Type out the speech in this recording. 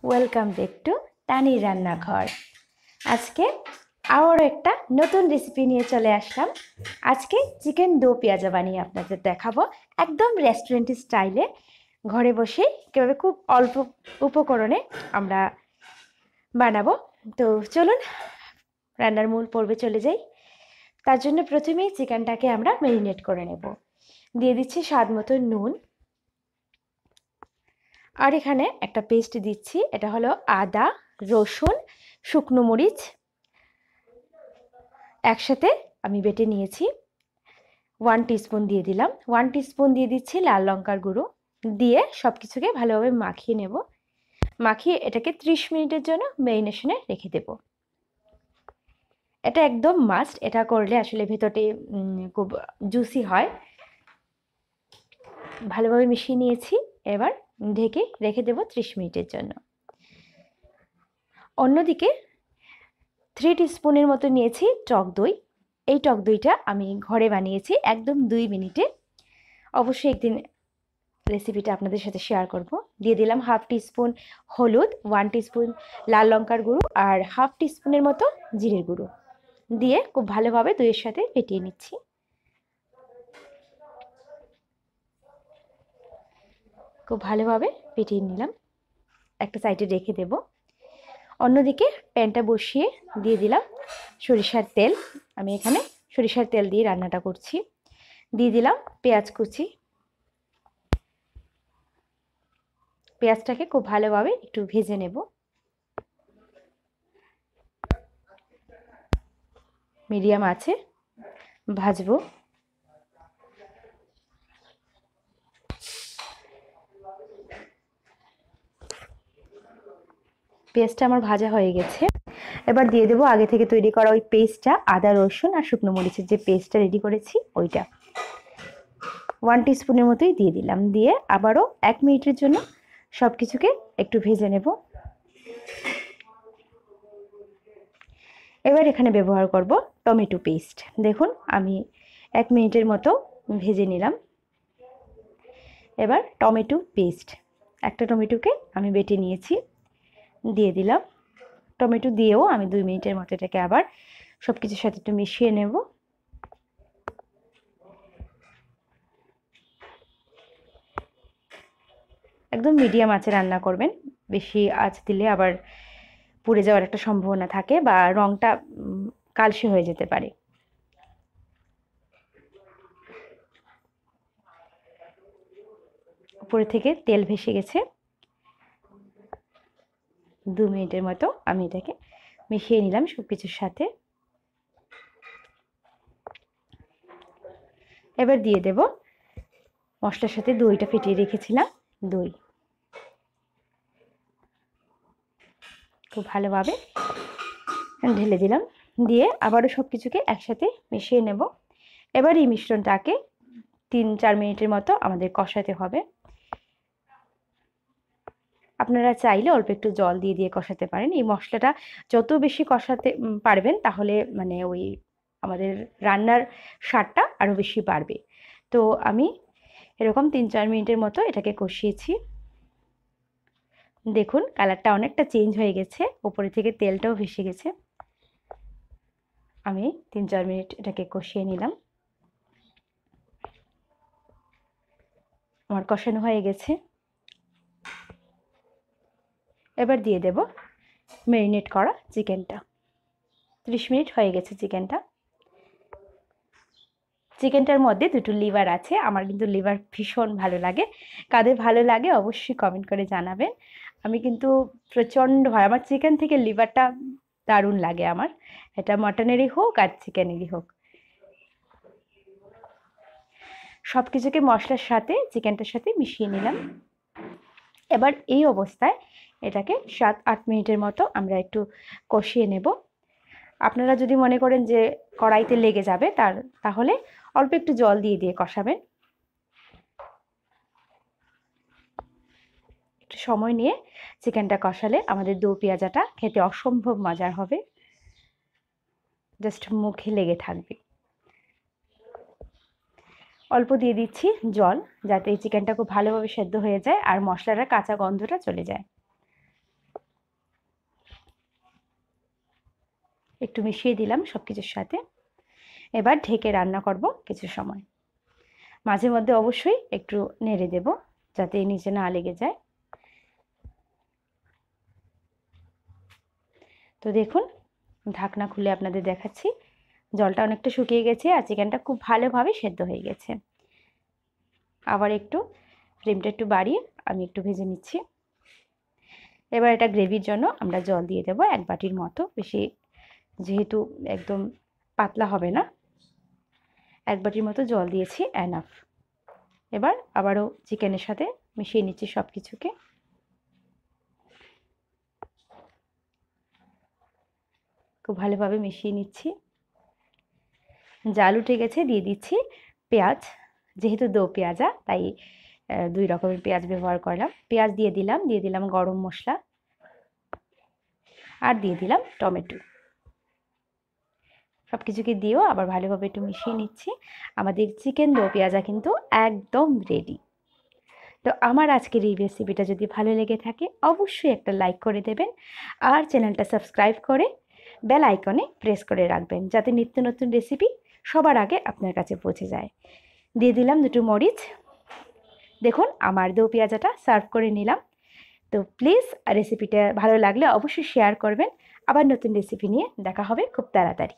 Welcome back to তানির রান্নাঘর। আজকে আবার একটা নতুন রেসিপি নিয়ে চলে আসলাম। আজকে চিকেন দো পেঁয়াজা বানিয়ে আপনাদের দেখাবো, একদম রেস্টুরেন্ট স্টাইলে, ঘরে বসে কীভাবে খুব অল্প উপকরণে আমরা বানাবো। তো চলুন রান্নার মূল পর্বে চলে যাই। তার জন্য প্রথমেই চিকেনটাকে আমরা ম্যারিনেট করে নেব। দিয়ে দিচ্ছি স্বাদ মতো নুন, আর এখানে একটা পেস্ট দিচ্ছি, এটা হলো আদা, রসুন, শুকনো মরিচ একসাথে আমি বেটে নিয়েছি। 1 টিস্পুন দিয়ে দিলাম। 1 টিস্পুন দিয়ে দিচ্ছি লাল লঙ্কার গুঁড়ো, দিয়ে সব কিছুকে ভালোভাবে মাখিয়ে নেব। মাখিয়ে এটাকে 30 মিনিটের জন্য ম্যারিনেশনে রেখে দেব। এটা একদম মাস্ট, এটা করলে আসলে ভেতরটি খুব জুসি হয়। ভালোভাবে মিশিয়ে নিয়েছি, এবার ঢেকে রেখে দেব 30 মিনিটের জন্য। অন্যদিকে 3 টিস্পুনের মতো নিয়েছি টক দই। এই টক দইটা আমি ঘরে বানিয়েছি একদম 2 মিনিটে। অবশ্যই একদিন রেসিপিটা আপনাদের সাথে শেয়ার করব। দিয়ে দিলাম 1/2 টিস্পুন হলুদ, 1 টিস্পুন লাল লঙ্কার গুঁড়ো আর 1/2 টিস্পুনের মতো জিরের গুঁড়ো দিয়ে খুব ভালোভাবে দইয়ের সাথে ফেটিয়ে নিচ্ছি। খুব ভালোভাবে ফেটিয়ে নিলাম, একটা সাইডে রেখে দেব। অন্যদিকে প্যানটা বসিয়ে দিয়ে দিলাম সরিষার তেল। আমি এখানে সরিষার তেল দিয়ে রান্নাটা করছি। দিয়ে দিলাম পেঁয়াজ কুচি। পেঁয়াজটাকে খুব ভালোভাবে একটু ভেজে নেব। মিডিয়াম আছে ভাজবো। পেস্টটা আমার ভাজা হয়ে গেছে। এবার দিয়ে দেবো আগে থেকে তৈরি করা ওই পেস্টটা, আদা রসুন আর শুকনো মরিচের যে পেস্টটা রেডি করেছি ওইটা 1 টিস্পুনের মতোই দিয়ে দিলাম। দিয়ে আবারও 1 মিনিটের জন্য সব কিছুকে একটু ভেজে নেব। এবার এখানে ব্যবহার করব টমেটো পেস্ট। দেখুন আমি 1 মিনিটের মতো ভেজে নিলাম। এবার টমেটো পেস্ট, একটা টমেটোকে আমি বেটে নিয়েছি, দিয়ে দিলাম। টমেটো দিয়েও আমি 2 মিনিটের মতো এটাকে আবার সব কিছুর সাথে একটু মিশিয়ে নেব। একদম মিডিয়াম আঁচে রান্না করবেন, বেশি আঁচ দিলে আবার পুড়ে যাওয়ার একটা সম্ভাবনা থাকে বা রঙটা কালসে হয়ে যেতে পারে। উপরে থেকে তেল ভেসে গেছে। 2 মিনিটের মতো আমি এটাকে মিশিয়ে নিলাম সব কিছুর সাথে। এবার দিয়ে দেব মশলার সাথে দইটা ফেটিয়ে রেখেছিলাম, দই খুব ভালোভাবে ঢেলে দিলাম। দিয়ে আবারও সব কিছুকে একসাথে মিশিয়ে নেব। এবার এই মিশ্রণটাকে 3-4 মিনিটের মতো আমাদের কষাতে হবে। আপনারা চাইলে অল্প একটু জল দিয়ে দিয়ে কষাতে পারেন। এই মশলাটা যত বেশি কষাতে পারবেন, তাহলে মানে ওই আমাদের রান্নার স্বাদটা আরও বেশি বাড়বে। তো আমি এরকম 3-4 মিনিটের মতো এটাকে কষিয়েছি। দেখুন কালারটা অনেকটা চেঞ্জ হয়ে গেছে, উপরে থেকে তেলটাও ভেসে গেছে। আমি 3-4 মিনিট এটাকে কষিয়ে নিলাম। আমার কষানো হয়ে গেছে। এবার দিয়ে দেব ম্যারিনেট করা চিকেনটা। 30 মিনিট হয়ে গেছে চিকেনটা। চিকেনটার মধ্যে 2টো লিভার আছে, আমার কিন্তু লিভার ভীষণ ভালো লাগে। কাদের ভালো লাগে অবশ্যই কমেন্ট করে জানাবেন। আমি কিন্তু প্রচণ্ড ভালো, আমার চিকেন থেকে লিভারটা দারুণ লাগে আমার। এটা মটনেরই হোক আর চিকেনেরই হোক। সব কিছুকে মশলার সাথে চিকেনটার সাথে মিশিয়ে নিলাম। এবার এই অবস্থায় এটাকে 7-8 মিনিটের মতো আমরা একটু কষিয়ে নেব। আপনারা যদি মনে করেন যে কড়াইতে লেগে যাবে তাহলে অল্প একটু জল দিয়ে দিয়ে কষাবেন। একটু সময় নিয়ে চিকেনটা কষালে আমাদের দো পেঁয়াজাটা খেতে অসম্ভব মজার হবে, জাস্ট মুখে লেগে থাকবে। অল্প দিয়ে দিচ্ছি জল, যাতে এই চিকেনটা খুব ভালোভাবে সেদ্ধ হয়ে যায় আর মশলাটার কাঁচা গন্ধটা চলে যায়। একটু মিশিয়ে দিলাম সব কিছুর সাথে। এবার ঢেকে রান্না করব কিছু সময়। মাঝে মধ্যে অবশ্যই একটু নেড়ে দেব যাতে নিচে না লেগে যায়। তো দেখুন, ঢাকনা খুলে আপনাদের দেখাচ্ছি, জলটা অনেকটা শুকিয়ে গেছে আর চিকেনটা খুব ভালোভাবে সেদ্ধ হয়ে গেছে। আবার একটু ফ্লেমটা একটু বাড়িয়ে আমি একটু ভেজে নিচ্ছি। এবার এটা গ্রেভির জন্য আমরা জল দিয়ে দেবো 1 বাটির মতো, বেশি যেহেতু একদম পাতলা হবে না, 1 বাটির মতো জল দিয়েছি, এনাফ। এবার আবারও চিকেনের সাথে মিশিয়ে নিচ্ছি সব কিছুকে। খুব ভালোভাবে মিশিয়ে নিচ্ছি। জাল উঠে গেছে, দিয়ে দিচ্ছি পেঁয়াজ। যেহেতু দো পেঁয়াজা তাই 2 রকমের পেঁয়াজ ব্যবহার করলাম। পেঁয়াজ দিয়ে দিলাম গরম মশলা, আর দিয়ে দিলাম টমেটো। সব কিছুকে দিয়েও আবার ভালোভাবে একটু মিশিয়ে নিচ্ছি। আমাদের চিকেন দো পেঁয়াজা কিন্তু একদম রেডি। তো আমার আজকের এই রেসিপিটা যদি ভালো লেগে থাকে অবশ্যই একটা লাইক করে দেবেন, আর চ্যানেলটা সাবস্ক্রাইব করে বেল আইকনে প্রেস করে রাখবেন যাতে নিত্য নতুন রেসিপি সবার আগে আপনার কাছে পৌঁছে যায়। দিয়ে দিলাম 2 মরিচ। দেখুন আমার দো পেঁয়াজাটা সার্ভ করে নিলাম। তো প্লিজ রেসিপিটা ভালো লাগলে অবশ্যই শেয়ার করবেন। আবার নতুন রেসিপি নিয়ে দেখা হবে খুব তাড়াতাড়ি।